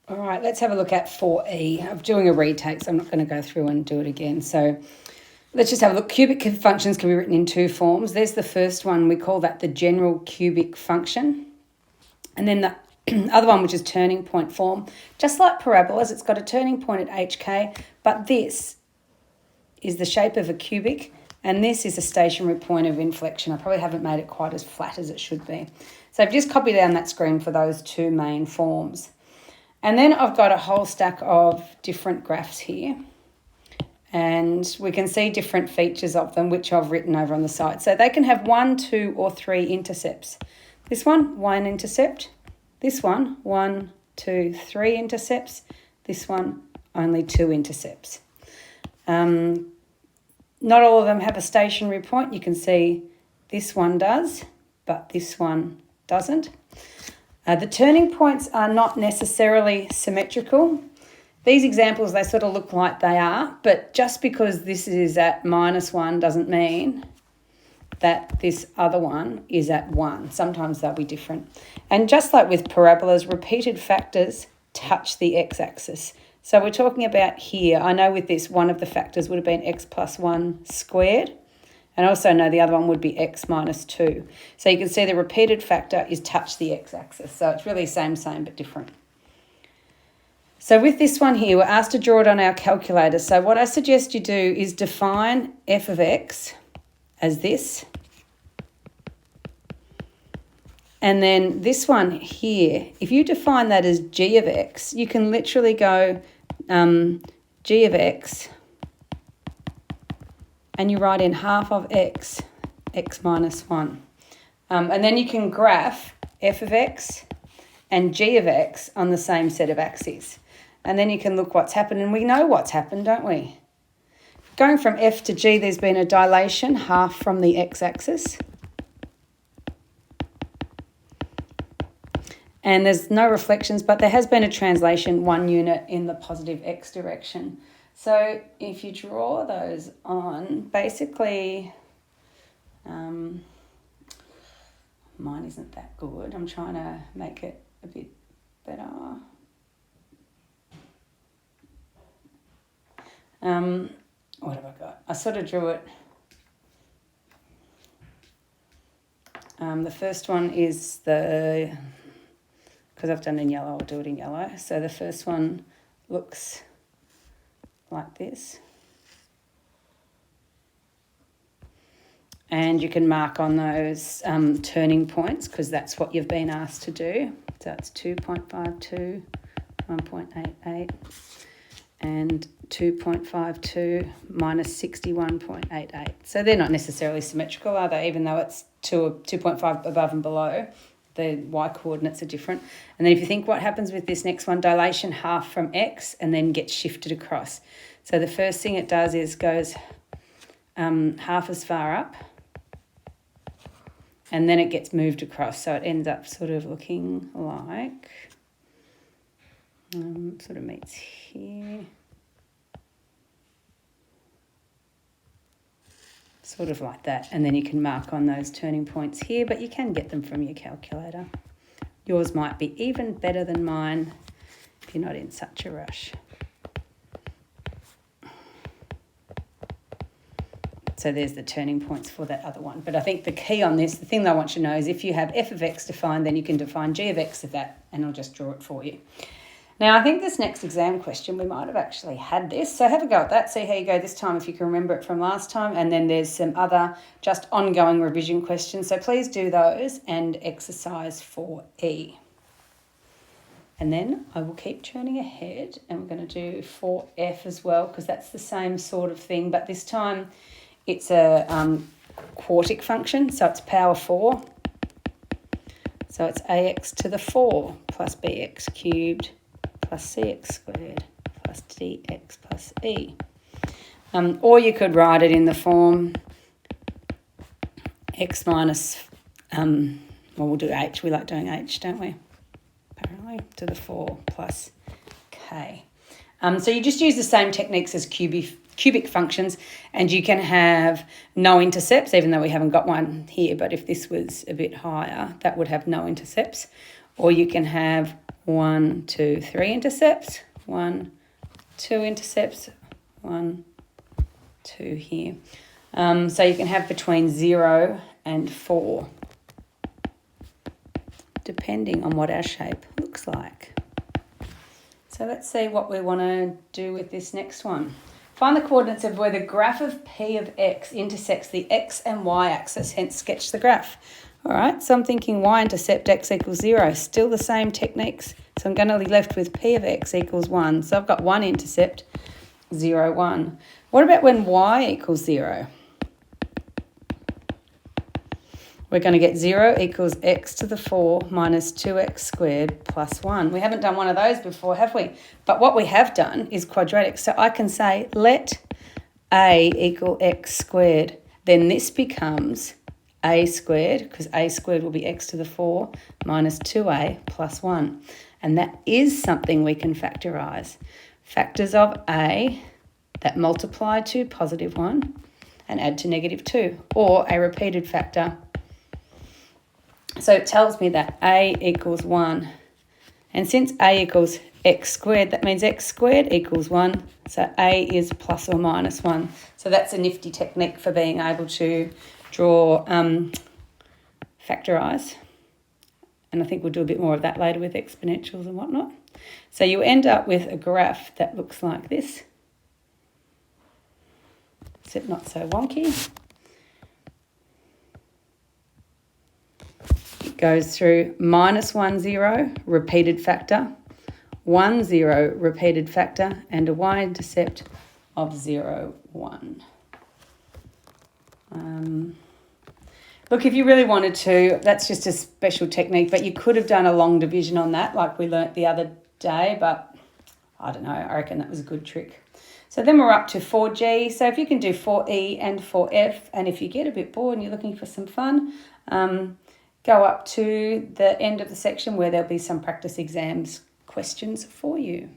All right, let's have a look at 4E. I'm doing a retake, so I'm not going to go through and do it again. So let's just have a look. Cubic functions can be written in two forms. There's the first one. We call that the general cubic function. And then the other one, which is turning point form. Just like parabolas, it's got a turning point at HK, but this is the shape of a cubic, and this is a stationary point of inflection. I probably haven't made it quite as flat as it should be. So I've just copied down that screen for those two main forms. And then I've got a whole stack of different graphs here, and we can see different features of them, which I've written over on the side. So they can have 1, 2, or 3 intercepts. This one intercept. This one, 2, 3 intercepts. This one, only 2 intercepts. Not all of them have a stationary point. You can see this one does, but this one doesn't. The turning points are not necessarily symmetrical. These examples, they sort of look like they are, but just because this is at -1 doesn't mean that this other one is at 1. Sometimes they'll be different. And just like with parabolas, repeated factors touch the x-axis. So we're talking about here, I know with this, one of the factors would have been x plus 1 squared. And I also know the other one would be x minus 2. So you can see the repeated factor is touch the x-axis. So it's really same, but different. So with this one here, we're asked to draw it on our calculator. So what I suggest you do is define f of x as this. And then this one here, if you define that as g of x, you can literally go g of x, and you write in half of x, x minus 1. And then you can graph f of x and g of x on the same set of axes. And then you can look what's happened. And we know what's happened, don't we? Going from f to g, there's been a dilation, half from the x-axis. And there's no reflections, but there has been a translation 1 unit in the positive x direction. So if you draw those on, basically, mine isn't that good. I'm trying to make it a bit better. What have I got? I sort of drew it. The first one is because I've done it in yellow, I'll do it in yellow. So the first one looks like this. And you can mark on those turning points because that's what you've been asked to do. So it's 2.52, 1.88, and 2.52 minus 61.88. So they're not necessarily symmetrical, are they? Even though it's 2.5 above and below, the y coordinates are different. And then if you think what happens with this next one, dilation half from x and then gets shifted across. So the first thing it does is goes half as far up, and then it gets moved across. So it ends up sort of looking like, sort of meets here. Sort of like that. And then you can mark on those turning points here, but you can get them from your calculator. Yours might be even better than mine if you're not in such a rush. So there's the turning points for that other one. But I think the key on this, the thing that I want you to know is if you have f of x defined, then you can define g of x of that, and I'll just draw it for you. Now, I think this next exam question, we might have actually had this. So have a go at that. See how you go this time if you can remember it from last time. And then there's some other just ongoing revision questions. So please do those and exercise 4E. And then I will keep churning ahead, and we're going to do 4F as well because that's the same sort of thing. But this time it's a quartic function, so it's power 4. So it's ax to the 4 plus bx cubed plus cx squared plus dx plus e. Or you could write it in the form x minus, well, we'll do h. We like doing h, don't we? Apparently, to the 4 plus k. So you just use the same techniques as cubic functions, and you can have no intercepts, even though we haven't got one here, but if this was a bit higher, that would have no intercepts. Or you can have 1, 2, 3 intercepts, 1, 2 intercepts, 1, 2 here. So you can have between 0 and 4, depending on what our shape looks like. So let's see what we want to do with this next one. Find the coordinates of where the graph of P of X intersects the X and Y axis, hence sketch the graph. All right, so I'm thinking y-intercept X equals 0, still the same techniques. So I'm going to be left with P of X equals 1. So I've got 1 intercept, 0, 1. What about when y equals 0? We're going to get 0 equals x to the 4 minus 2x squared plus 1. We haven't done one of those before, have we? But what we have done is quadratic. So I can say let a equal x squared. Then this becomes a squared, because a squared will be x to the 4 minus 2a plus 1. And that is something we can factorise. Factors of a that multiply to positive 1 and add to negative 2, or a repeated factor. So it tells me that a equals 1. And since a equals x squared, that means x squared equals 1. So a is plus or minus 1. So that's a nifty technique for being able to draw, factorise. And I think we'll do a bit more of that later with exponentials and whatnot. So you end up with a graph that looks like this, except not so wonky. Goes through minus 1, 0, repeated factor, 1, 0, repeated factor, and a y-intercept of 0, 1. Look, if you really wanted to, that's just a special technique, but you could have done a long division on that like we learnt the other day, but I don't know, I reckon that was a good trick. So then we're up to 4G. So if you can do 4E and 4F, and if you get a bit bored and you're looking for some fun, go up to the end of the section where there'll be some practice exams questions for you.